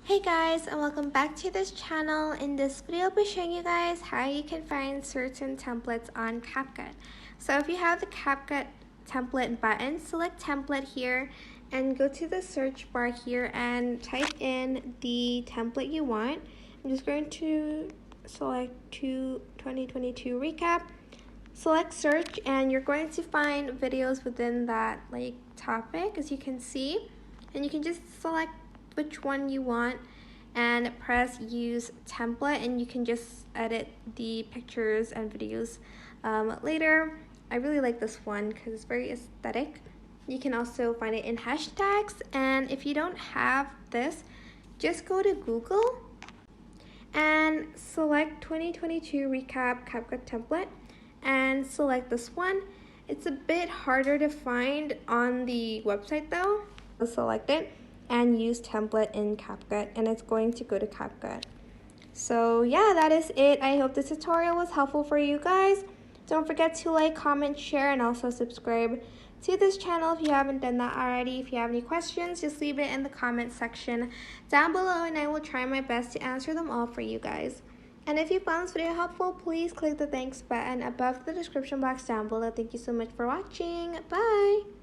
Hey guys, and welcome back to this channel. In this video, I'll be showing you guys how you can find certain templates on CapCut. So if you have the CapCut template button, select template here and go to the search bar here and type in the template you want. I'm just going to select 2022 recap. Select search and you're going to find videos within that topic, as you can see, and you can just select which one you want and press use template, and you can just edit the pictures and videos later. I really like this one because it's very aesthetic. You can also find it in hashtags, and if you don't have this, just go to Google and select 2022 recap CapCut template and select this one. It's a bit harder to find on the website though. Select it and use template in CapCut, and it's going to go to CapCut. So yeah, that is it. I hope this tutorial was helpful for you guys. Don't forget to like, comment, share, and also subscribe to this channel if you haven't done that already. If you have any questions, just leave it in the comment section down below and I will try my best to answer them all for you guys. And if you found this video helpful, please click the thanks button above the description box down below. Thank you so much for watching. Bye!